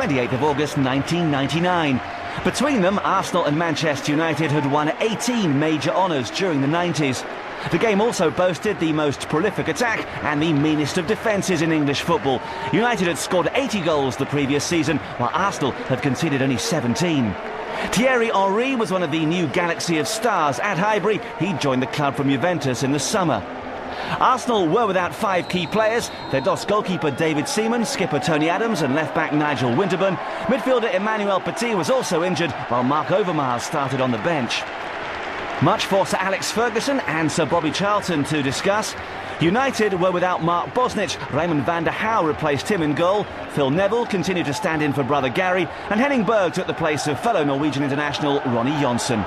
28th of August 1999. Between them, Arsenal and Manchester United had won 18 major honours during the 90s. The game also boasted the most prolific attack and the meanest of defences in English football. United had scored 80 goals the previous season, while Arsenal had conceded only 17. Thierry Henry was one of the new galaxy of stars at Highbury. He joined the club from Juventus in the summer. Arsenal were without 5 key players. Their DOS goalkeeper David Seaman, skipper Tony Adams and left-back Nigel Winterburn. Midfielder Emmanuel Petit was also injured, while Mark Overmars started on the bench. Much for Sir Alex Ferguson and Sir Bobby Charlton to discuss. United were without Mark Bosnich. Raymond van der Houw replaced him in goal. Phil Neville continued to stand in for brother Gary, and Henning Berg took the place of fellow Norwegian international Ronny Johnsen.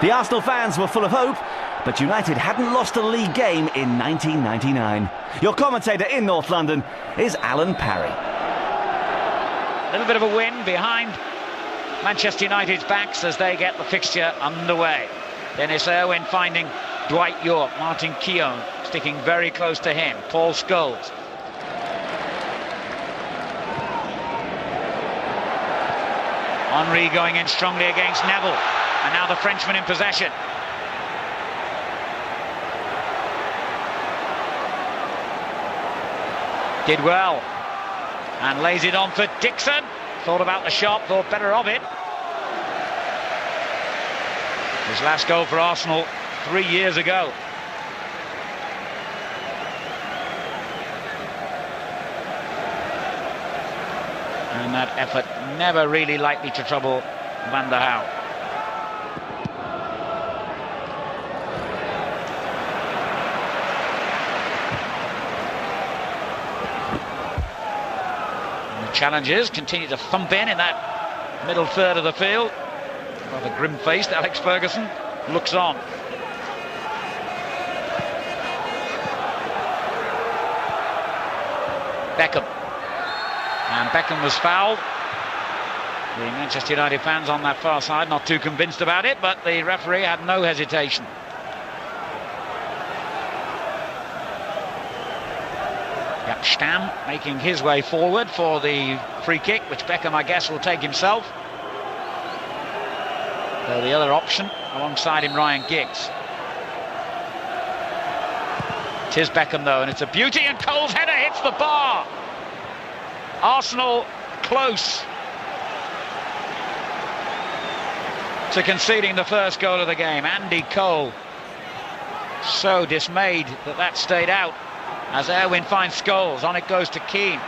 The Arsenal fans were full of hope, but United hadn't lost a league game in 1999. Your commentator in North London is Alan Parry. A little bit of a win behind Manchester United's backs as they get the fixture underway. Dennis Irwin finding Dwight Yorke, Martin Keown sticking very close to him, Paul Scholes. Henry going in strongly against Neville, and now the Frenchman in possession. Did well, and lays it on for Dixon. Thought about the shot, thought better of it. His last goal for Arsenal 3 years ago. And that effort never really likely to trouble Van der Houw. And the challengers continue to thump in that middle third of the field. Rather grim-faced Alex Ferguson looks on. Beckham. And Beckham was fouled. The Manchester United fans on that far side not too convinced about it, but the referee had no hesitation. Jaap Stam making his way forward for the free kick, which Beckham, I guess, will take himself. Though the other option, alongside him, Ryan Giggs. Tis Beckham, though, and it's a beauty, and Cole's header hits the bar. Arsenal close to conceding the first goal of the game. Andy Cole so dismayed that that stayed out as Irwin finds Scholes. On it goes to Keane.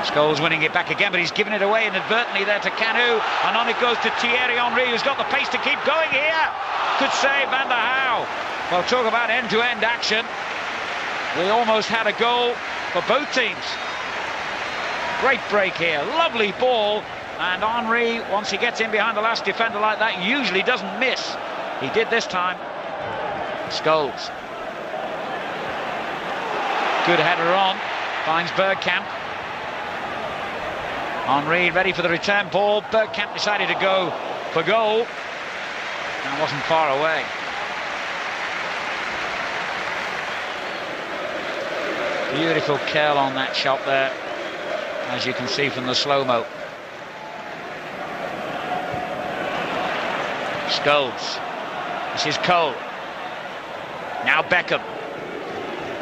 Scholes winning it back again, but he's given it away inadvertently there to Kanu, and on it goes to Thierry Henry, who's got the pace to keep going here. Good save, Van der Houw. Well, talk about end-to-end action. We almost had a goal for both teams. Great break here, lovely ball, and Henry, once he gets in behind the last defender like that, usually doesn't miss. He did this time. Scholes. Good header on, finds Bergkamp. Henry ready for the return ball. Bergkamp decided to go for goal and wasn't far away. Beautiful curl on that shot there, as you can see from the slow-mo. Scholes. This is Cole. Now Beckham.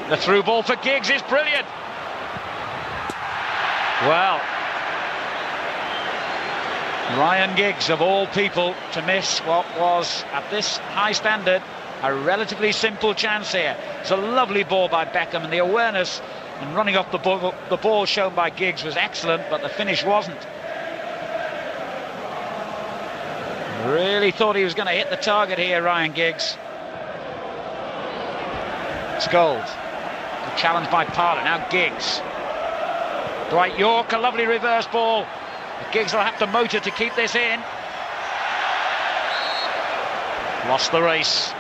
The through ball for Giggs is brilliant. Well, Ryan Giggs, of all people, to miss what was, at this high standard, a relatively simple chance here. It's a lovely ball by Beckham, and the awareness and running off the ball shown by Giggs was excellent, but the finish wasn't. Really thought he was going to hit the target here, Ryan Giggs. Scholes. Good challenge by Parlour. Now Giggs. Dwight Yorke, a lovely reverse ball. But Giggs will have to motor to keep this in. Lost the race.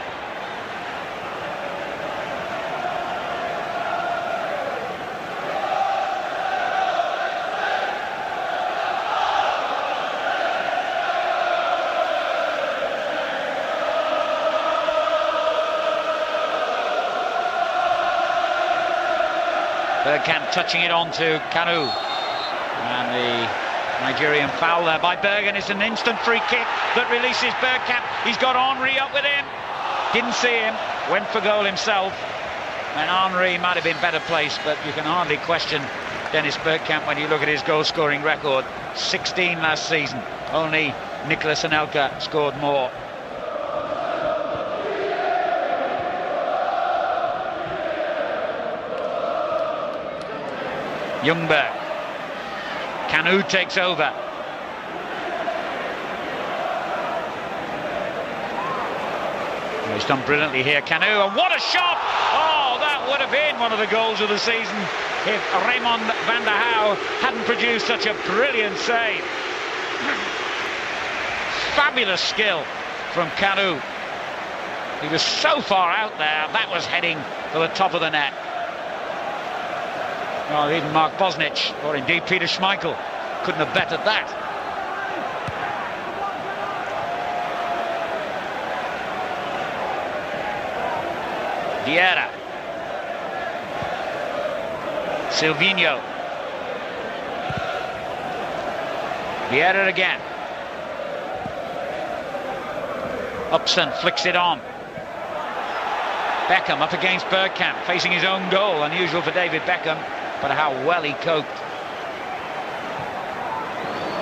Bergkamp touching it on to Kanu. And the Nigerian foul there by Bergen. It's an instant free kick that releases Bergkamp. He's got Henry up with him. Didn't see him. Went for goal himself. And Henry might have been better placed, but you can hardly question Dennis Bergkamp when you look at his goal-scoring record. 16 last season. Only Nicolas Anelka scored more. Ljungberg. Kanu takes over. He's done brilliantly here, Kanu, and what a shot! Oh, that would have been one of the goals of the season if Raymond van der Houw hadn't produced such a brilliant save. Fabulous skill from Kanu. He was so far out there, that was heading for the top of the net. Well, even Mark Bosnich, or indeed Peter Schmeichel, couldn't have bettered that. Vieira. Silvinho. Vieira again. Upson flicks it on. Beckham up against Bergkamp, facing his own goal. Unusual for David Beckham, but how well he coped.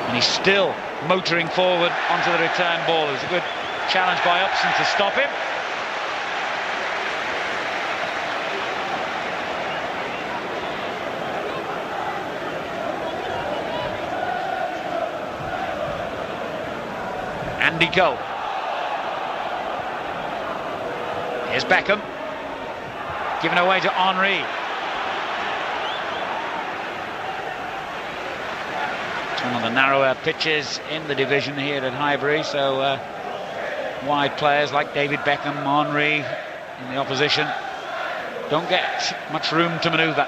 And he's still motoring forward onto the return ball. It was a good challenge by Upson to stop him. Andy Cole. Here's Beckham. Given away to Henry. It's one of the narrower pitches in the division here at Highbury, so wide players like David Beckham, Henry in the opposition don't get much room to manoeuvre.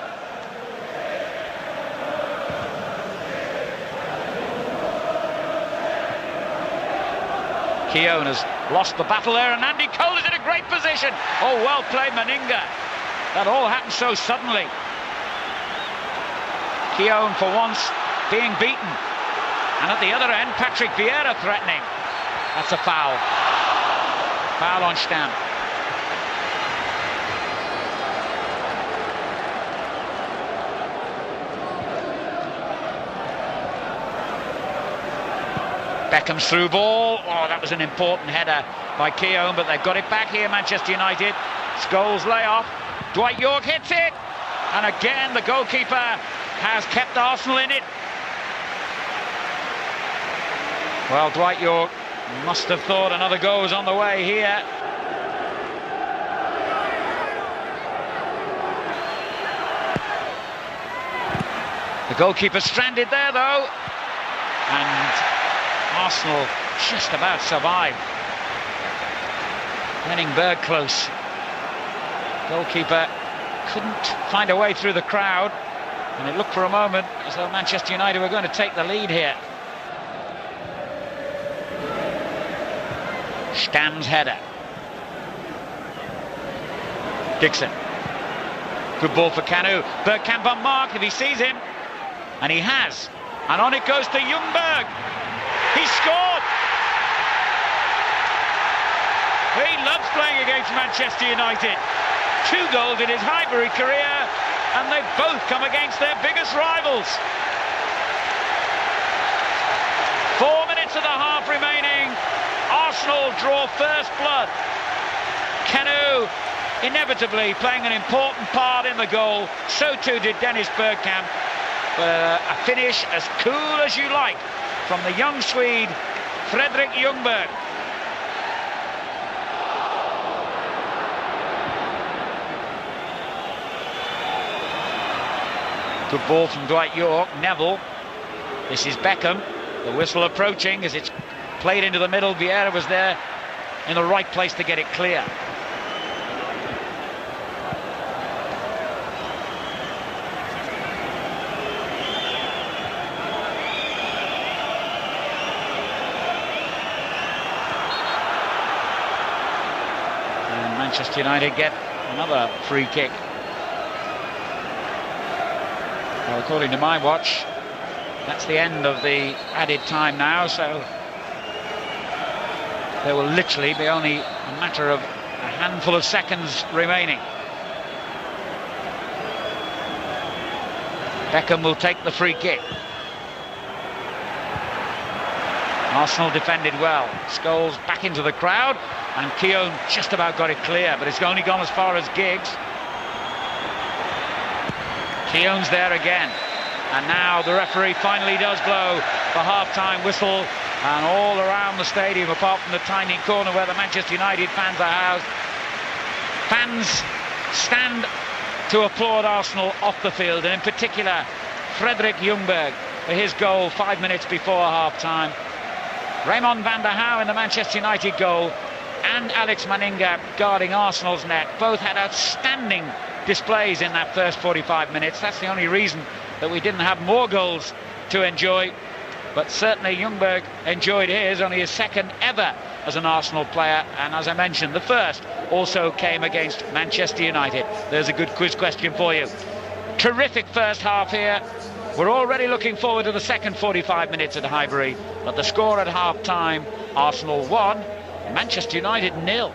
Keown has lost the battle there, and Andy Cole is in a great position. Oh, well played, Meninga. That all happened so suddenly. Keown, for once, being beaten. And at the other end, Patrick Vieira threatening. That's a foul. Foul on Stam. Beckham's through ball. Oh, that was an important header by Keown, but they've got it back here, Manchester United. Scholes lay off. Dwight Yorke hits it. And again, the goalkeeper has kept Arsenal in it. Well, Dwight Yorke must have thought another goal was on the way here. The goalkeeper stranded there, though. And Arsenal just about survived. Henning Berg close. Goalkeeper couldn't find a way through the crowd, and it looked for a moment as though Manchester United were going to take the lead here. Stam's header. Dixon. Good ball for Kanu. Bergkamp on mark if he sees him, and he has. And on it goes to Ljungberg. He scored! He loves playing against Manchester United. 2 goals in his Highbury career, and they've both come against their biggest rivals. 4 minutes of the half remaining. Arsenal draw first blood. Kanu inevitably playing an important part in the goal. So too did Dennis Bergkamp. But a finish as cool as you like from the young Swede, Fredrik Ljungberg. Good ball from Dwight Yorke. Neville. This is Beckham. The whistle approaching as it's played into the middle. Vieira was there in the right place to get it clear. And Manchester United get another free kick. Well, according to my watch, that's the end of the added time now, so there will literally be only a matter of a handful of seconds remaining. Beckham will take the free kick. Arsenal defended well. Scholes back into the crowd, and Keown just about got it clear, but it's only gone as far as Giggs. Keown's there again, and now the referee finally does blow the half-time whistle, and all around the stadium, apart from the tiny corner where the Manchester United fans are housed, fans stand to applaud Arsenal off the field, and in particular Fredrik Ljungberg for his goal 5 minutes before half-time. Raymond van der Hauw in the Manchester United goal, and Alex Manninga guarding Arsenal's net. Both had outstanding displays in that first 45 minutes. That's the only reason that we didn't have more goals to enjoy. But certainly Ljungberg enjoyed his, only his second ever as an Arsenal player. And as I mentioned, the first also came against Manchester United. There's a good quiz question for you. Terrific first half here. We're already looking forward to the second 45 minutes at Highbury. But the score at half-time, Arsenal 1, Manchester United 0.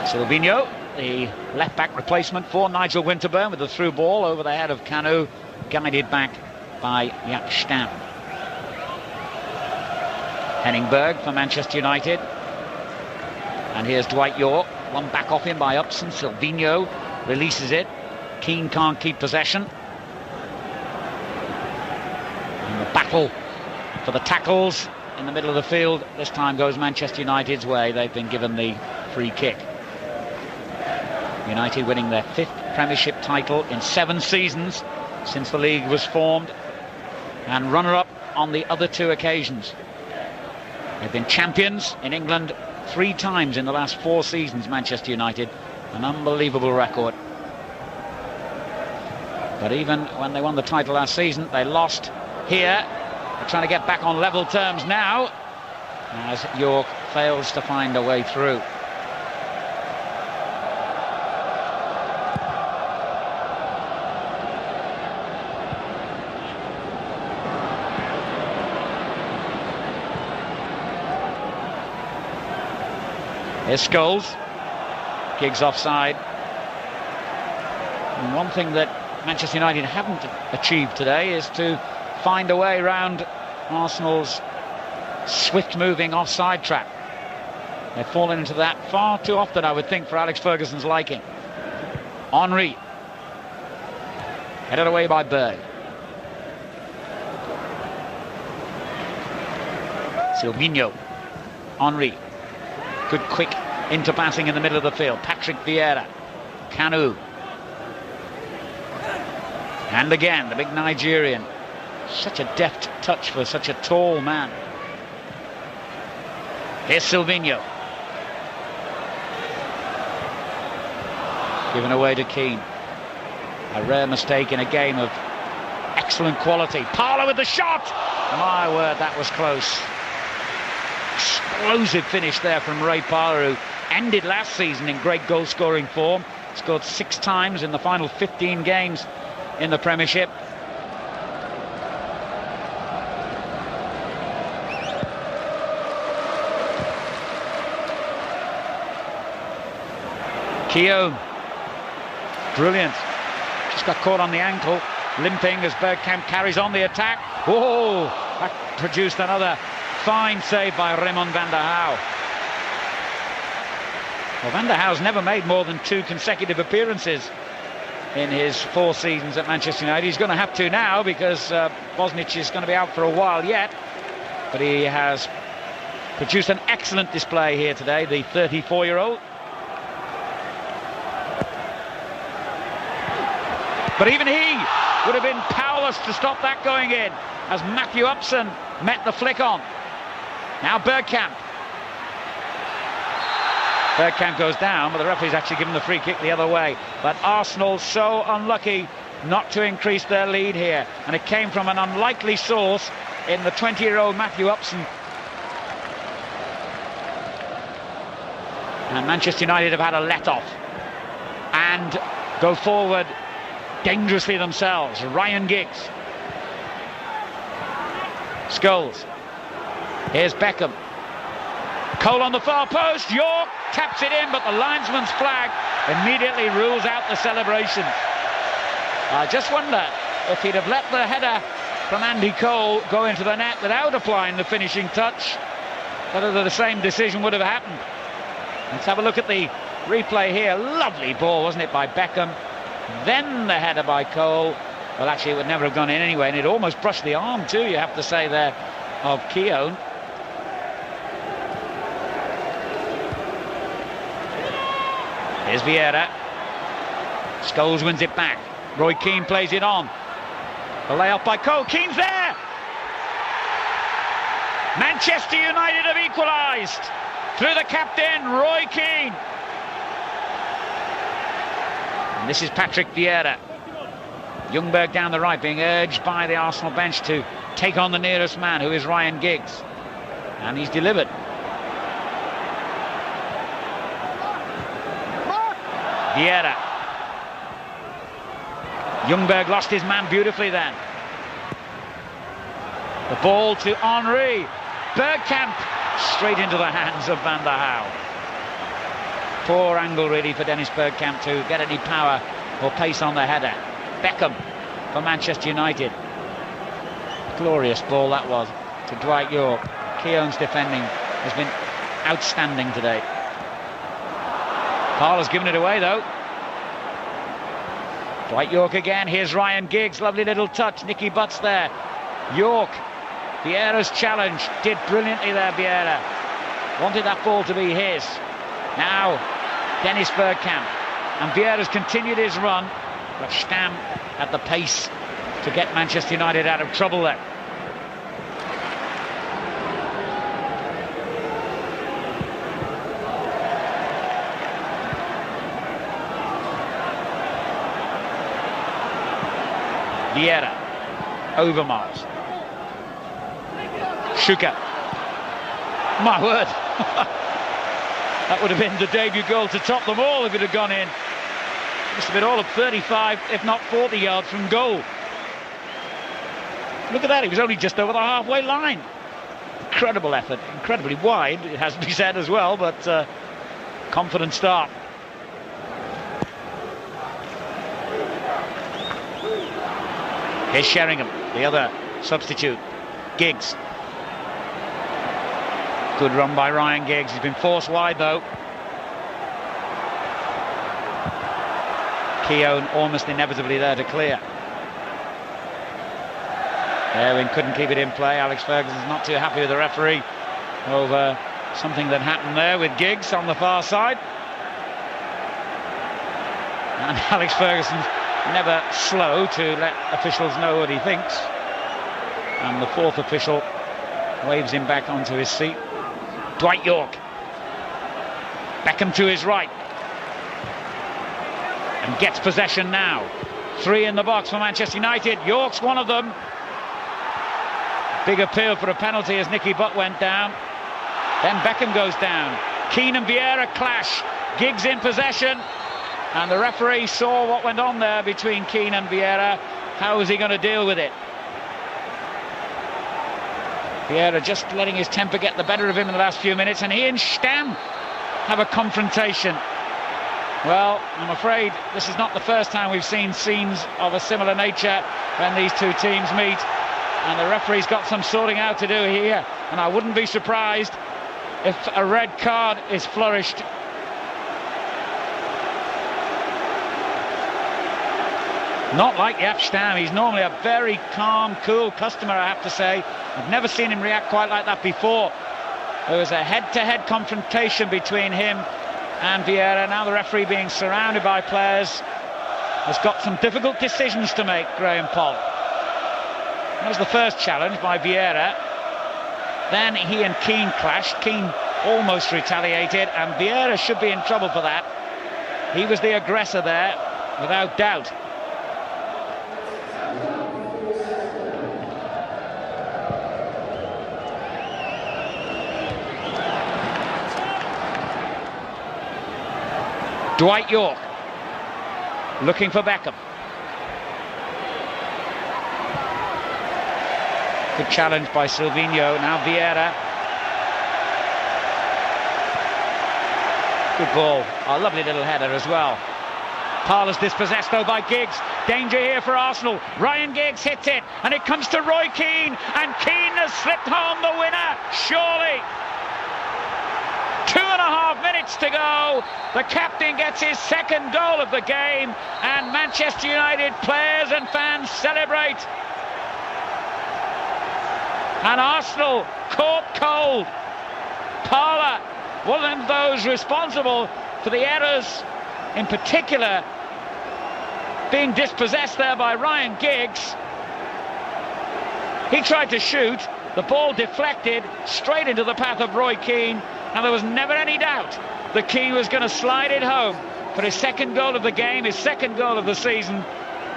Silvinho, the left-back replacement for Nigel Winterburn, with the through ball over the head of Kanu, guided back by Jaap Stam. Henningberg for Manchester United. And here's Dwight Yorke, one back off him by Upson. Silvinho releases it. Keane can't keep possession. And the battle for the tackles in the middle of the field this time goes Manchester United's way. They've been given the free kick. United winning their 5th Premiership title in 7 seasons since the league was formed, and runner-up on the other 2 occasions. They've been champions in England 3 times in the last 4 seasons, Manchester United. An unbelievable record. But even when they won the title last season, they lost here. They're trying to get back on level terms now, as Yorke fails to find a way through. Here's Scholes. Giggs offside. And one thing that Manchester United haven't achieved today is to find a way round Arsenal's swift-moving offside trap. They've fallen into that far too often, I would think, for Alex Ferguson's liking. Henry. Headed away by Berg. Silvinho. Henry. Good quick interpassing in the middle of the field. Patrick Vieira. Kanu. And again, the big Nigerian. Such a deft touch for such a tall man. Here's Silvinho. Given away to Keane. A rare mistake in a game of excellent quality. Parlour with the shot! My word, that was close. Explosive finish there from Ray Parlour, who ended last season in great goal-scoring form. Scored 6 times in the final 15 games in the Premiership. Keown. Brilliant. Just got caught on the ankle, limping as Bergkamp carries on the attack. Oh, that produced another fine save by Raymond van der Hauw. Well, Van der Hauw's never made more than 2 consecutive appearances in his 4 seasons at Manchester United. He's going to have to now, because Bosnich is going to be out for a while yet. But he has produced an excellent display here today, the 34-year-old. But even he would have been powerless to stop that going in, as Matthew Upson met the flick on. Now Bergkamp. Bergkamp goes down, but the referee's actually given the free kick the other way. But Arsenal so unlucky not to increase their lead here. And it came from an unlikely source in the 20-year-old Matthew Upson. And Manchester United have had a let-off and go forward dangerously themselves. Ryan Giggs. Scholes. Here's Beckham. Cole on the far post. York taps it in, but the linesman's flag immediately rules out the celebration. I just wonder if he'd have let the header from Andy Cole go into the net without applying the finishing touch, whether the same decision would have happened. Let's have a look at the replay here. Lovely ball, wasn't it, by Beckham? Then the header by Cole. Well, actually, it would never have gone in anyway, and it almost brushed the arm too, you have to say, there, of Keown. Here's Vieira. Scholes wins it back. Roy Keane plays it on. The layup by Cole. Keane's there! Manchester United have equalised through the captain, Roy Keane. And this is Patrick Vieira. Ljungberg down the right, being urged by the Arsenal bench to take on the nearest man, who is Ryan Giggs. And he's delivered. Vieira. Ljungberg lost his man beautifully then. The ball to Henry. Bergkamp straight into the hands of Van der Hau. Poor angle really for Dennis Bergkamp to get any power or pace on the header. Beckham for Manchester United. Glorious ball that was to Dwight York. Keown's defending has been outstanding today. Parler's given it away though. Dwight York again. Here's Ryan Giggs. Lovely little touch. Nicky Butts there. York. Vieira's challenge. Did brilliantly there, Vieira. Wanted that ball to be his. Now, Dennis Bergkamp. And Vieira's continued his run. But Stam had the pace to get Manchester United out of trouble there. Vieira, Overmars, Schuka. My word, that would have been the debut goal to top them all if it had gone in. Must have been all of 35, if not 40 yards from goal. Look at that, he was only just over the halfway line. Incredible effort, incredibly wide, it has to be said as well, but confident start. Here's Sheringham, the other substitute. Giggs. Good run by Ryan Giggs. He's been forced wide though. Keown almost inevitably there to clear. Erwin couldn't keep it in play. Alex Ferguson's not too happy with the referee over something that happened there with Giggs on the far side. And Alex Ferguson's never slow to let officials know what he thinks. And the fourth official waves him back onto his seat. Dwight York. Beckham to his right. And gets possession now. 3 in the box for Manchester United. York's one of them. Big appeal for a penalty as Nicky Butt went down. Then Beckham goes down. Keane and Vieira clash. Giggs in possession. And the referee saw what went on there between Keane and Vieira. How was he going to deal with it? Vieira just letting his temper get the better of him in the last few minutes, and he and Stam have a confrontation. Well, I'm afraid this is not the first time we've seen scenes of a similar nature when these two teams meet, and the referee's got some sorting out to do here, and I wouldn't be surprised if a red card is flourished. Not like Jaap Stam. He's normally a very calm, cool customer, I have to say. I've never seen him react quite like that before. There was a head-to-head confrontation between him and Vieira. Now the referee, being surrounded by players, has got some difficult decisions to make, Graham Poll. That was the first challenge by Vieira. Then he and Keane clashed. Keane almost retaliated, and Vieira should be in trouble for that. He was the aggressor there, without doubt. Dwight York looking for Beckham. Good challenge by Silvinho. Now Vieira. Good ball. A lovely little header as well. Parler's dispossessed though by Giggs. Danger here for Arsenal. Ryan Giggs hits it and it comes to Roy Keane, and Keane has slipped home the winner. Surely. 2.5 minutes to go. The captain gets his second goal of the game, and Manchester United players and fans celebrate. And Arsenal caught cold. Parler, one of those responsible for the errors, in particular being dispossessed there by Ryan Giggs. He tried to shoot, the ball deflected straight into the path of Roy Keane, and there was never any doubt that Keane was going to slide it home for his second goal of the game, his second goal of the season,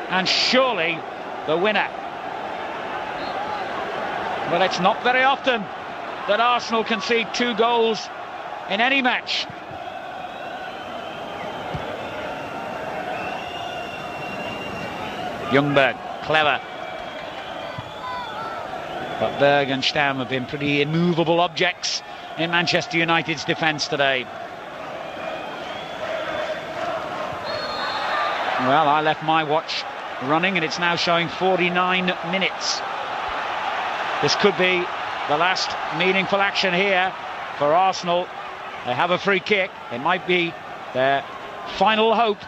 and surely the winner. Well, it's not very often that Arsenal concede 2 goals in any match. Ljungberg, clever. But Berg and Stam have been pretty immovable objects in Manchester United's defence today. Well, I left my watch running and it's now showing 49 minutes. This could be the last meaningful action here for Arsenal. They have a free kick. It might be their final hope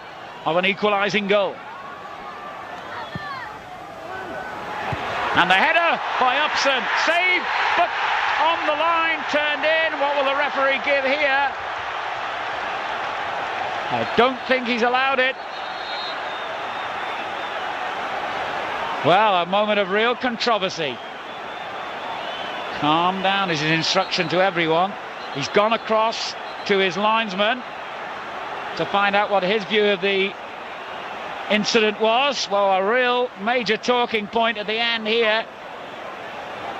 of an equalising goal. And the header by Upson, saved, but on the line, turned in. What will the referee give here? I don't think he's allowed it. Well, a moment of real controversy. Calm down is his instruction to everyone. He's gone across to his linesman to find out what his view of the incident was. Well, a real major talking point at the end here.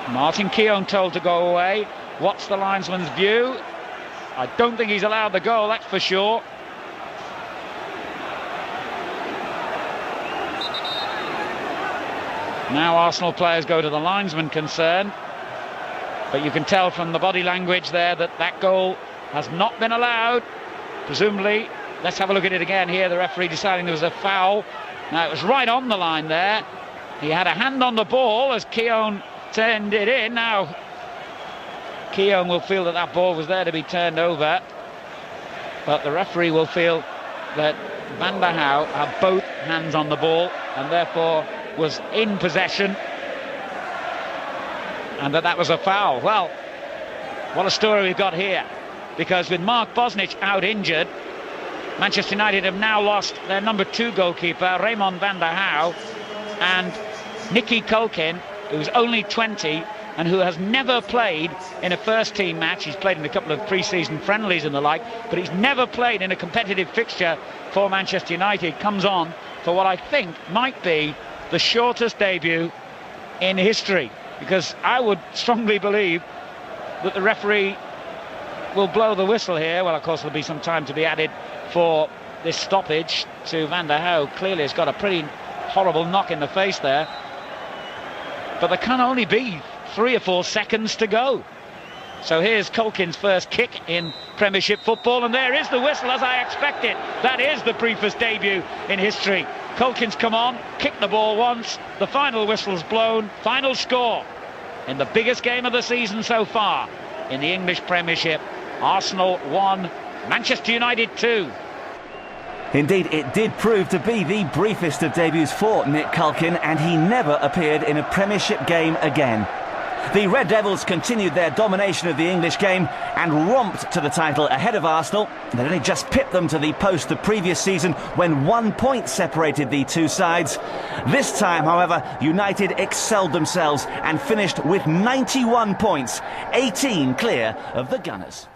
Martin Keown told to go away. What's the linesman's view? I don't think he's allowed the goal, that's for sure. Now Arsenal players go to the linesman concerned, but you can tell from the body language there that that goal has not been allowed. Presumably, let's have a look at it again here. The referee deciding there was a foul. Now it was right on the line there. He had a hand on the ball as Keown turned it in. Now Keown will feel that that ball was there to be turned over, but the referee will feel that Van der Hau had both hands on the ball and therefore was in possession, and that was a foul. Well, what a story we've got here, because with Mark Bosnich out injured, Manchester United have now lost their number 2 goalkeeper, Raymond van der Hau, and Nicky Culkin, who's only 20 and who has never played in a first-team match. He's played in a couple of pre-season friendlies and the like, but he's never played in a competitive fixture for Manchester United, comes on for what I think might be the shortest debut in history, because I would strongly believe that the referee will blow the whistle here. Well, of course, there'll be some time to be added for this stoppage to Van der Hau. Clearly has got a pretty horrible knock in the face there, but there can only be 3 or 4 seconds to go. So here's Culkin's first kick in Premiership football, and there is the whistle as I expected. That is the briefest debut in history. Culkin's come on, kicked the ball once, the final whistle's blown, final score in the biggest game of the season so far in the English Premiership. Arsenal 1, Manchester United 2. Indeed, it did prove to be the briefest of debuts for Nick Culkin, and he never appeared in a Premiership game again. The Red Devils continued their domination of the English game and romped to the title ahead of Arsenal. They'd only just pipped them to the post the previous season when 1 point separated the two sides. This time, however, United excelled themselves and finished with 91 points, 18 clear of the Gunners.